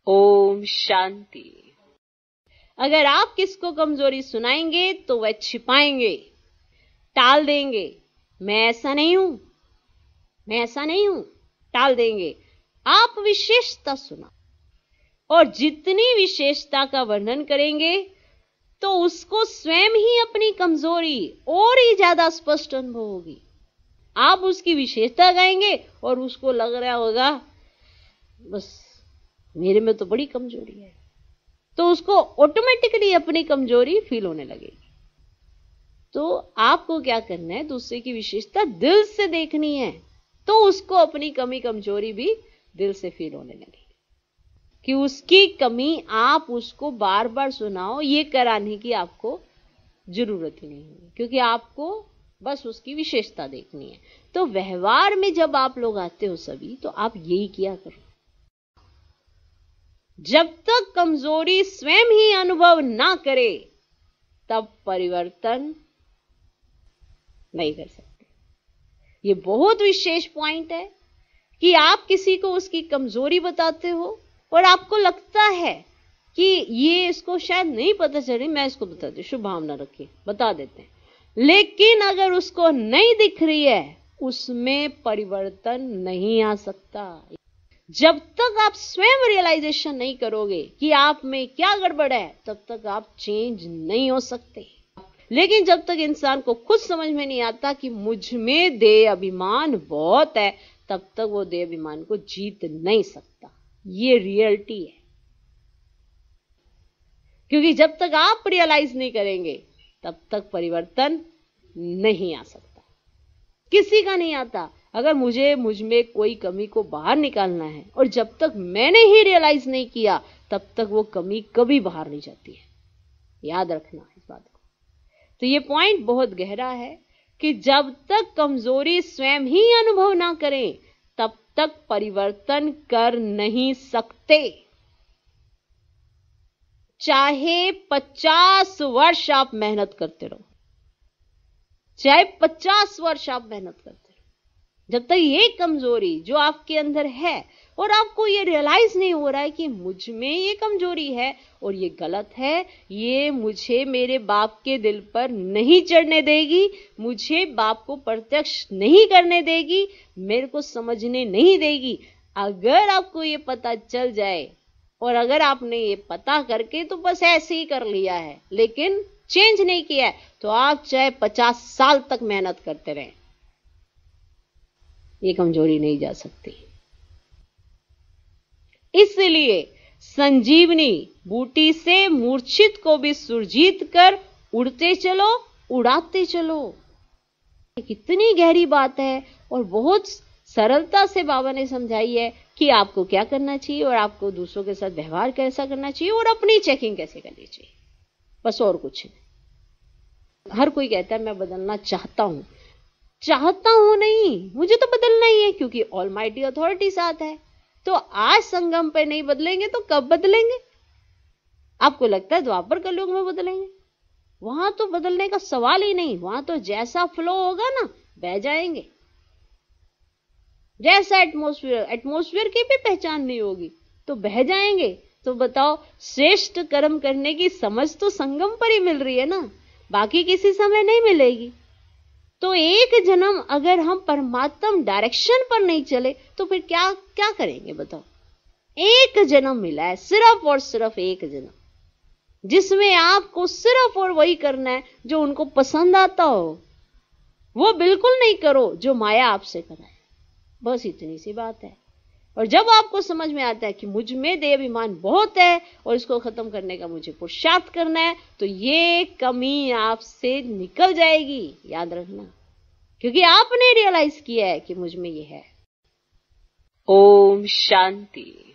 ओम शांति। अगर आप किसको कमजोरी सुनाएंगे तो वह छिपाएंगे, टाल देंगे। मैं ऐसा नहीं हूं, मैं ऐसा नहीं हूं, टाल देंगे। आप विशेषता सुना, और जितनी विशेषता का वर्णन करेंगे तो उसको स्वयं ही अपनी कमजोरी और ही ज्यादा स्पष्ट अनुभव होगी। आप उसकी विशेषता गाएंगे और उसको लग रहा होगा बस मेरे में तो बड़ी कमजोरी है, तो उसको ऑटोमेटिकली अपनी कमजोरी फील होने लगेगी। तो आपको क्या करना है, दूसरे की विशेषता दिल से देखनी है, तो उसको अपनी कमी कमजोरी भी दिल से फील होने लगेगी। कि उसकी कमी आप उसको बार बार सुनाओ, ये कराने की आपको जरूरत ही नहीं है, क्योंकि आपको बस उसकी विशेषता देखनी है। तो व्यवहार में जब आप लोग आते हो सभी, तो आप यही किया करो। जब तक कमजोरी स्वयं ही अनुभव ना करे तब परिवर्तन नहीं कर सकते। ये बहुत विशेष पॉइंट है कि आप किसी को उसकी कमजोरी बताते हो और आपको लगता है कि ये इसको शायद नहीं पता चली, मैं इसको बता दे, शुभ भावना रखिए, बता देते हैं। लेकिन अगर उसको नहीं दिख रही है, उसमें परिवर्तन नहीं आ सकता। जब तक आप स्वयं रियलाइजेशन नहीं करोगे कि आप में क्या गड़बड़ है, तब तक आप चेंज नहीं हो सकते। लेकिन जब तक इंसान को खुद समझ में नहीं आता कि मुझ में देह अभिमान बहुत है, तब तक वो देह अभिमान को जीत नहीं सकता। ये रियलिटी है। क्योंकि जब तक आप रियलाइज नहीं करेंगे तब तक परिवर्तन नहीं आ सकता, किसी का नहीं आता। अगर मुझ में कोई कमी को बाहर निकालना है, और जब तक मैंने ही रियलाइज नहीं किया तब तक वो कमी कभी बाहर नहीं जाती है। याद रखना इस बात को। तो ये पॉइंट बहुत गहरा है कि जब तक कमजोरी स्वयं ही अनुभव ना करें तब तक परिवर्तन कर नहीं सकते। चाहे 50 वर्ष आप मेहनत करते रहो, चाहे 50 वर्ष आप मेहनत करते रहो, जब तक ये कमजोरी जो आपके अंदर है और आपको ये रियलाइज नहीं हो रहा है कि मुझ में ये कमजोरी है और ये गलत है, ये मुझे मेरे बाप के दिल पर नहीं चढ़ने देगी, मुझे बाप को प्रत्यक्ष नहीं करने देगी, मेरे को समझने नहीं देगी। अगर आपको ये पता चल जाए, और अगर आपने ये पता करके तो बस ऐसे ही कर लिया है लेकिन चेंज नहीं किया है, तो आप चाहे 50 साल तक मेहनत करते रहें, ये कमजोरी नहीं जा सकती। इसलिए संजीवनी बूटी से मूर्छित को भी सुरजीत कर उड़ते चलो, उड़ाते चलो। कितनी गहरी बात है, और बहुत सरलता से बाबा ने समझाई है कि आपको क्या करना चाहिए और आपको दूसरों के साथ व्यवहार कैसा करना चाहिए और अपनी चेकिंग कैसे करनी चाहिए, बस और कुछ नहीं। हर कोई कहता है मैं बदलना चाहता हूं, चाहता हूं नहीं, मुझे तो बदलना ही है, क्योंकि ऑलमाइटी अथॉरिटी साथ है। तो आज संगम पे नहीं बदलेंगे तो कब बदलेंगे? आपको लगता है द्वापर कलयुग में बदलेंगे? वहां तो बदलने का सवाल ही नहीं, वहां तो जैसा फ्लो होगा ना बह जाएंगे। जैसा एटमॉस्फेयर की भी पहचान नहीं होगी तो बह जाएंगे। तो बताओ, श्रेष्ठ कर्म करने की समझ तो संगम पर ही मिल रही है ना, बाकी किसी समय नहीं मिलेगी। तो एक जन्म अगर हम परमात्म डायरेक्शन पर नहीं चले तो फिर क्या क्या करेंगे बताओ? एक जन्म मिला है, सिर्फ और सिर्फ एक जन्म, जिसमें आपको सिर्फ और वही करना है जो उनको पसंद आता हो। वो बिल्कुल नहीं करो जो माया आपसे कराए, बस इतनी सी बात है। और जब आपको समझ में आता है कि मुझ में देह अभिमान बहुत है और इसको खत्म करने का मुझे पुरुषार्थ करना है, तो ये कमी आपसे निकल जाएगी, याद रखना, क्योंकि आपने रियलाइज किया है कि मुझ में ये है। ओम शांति।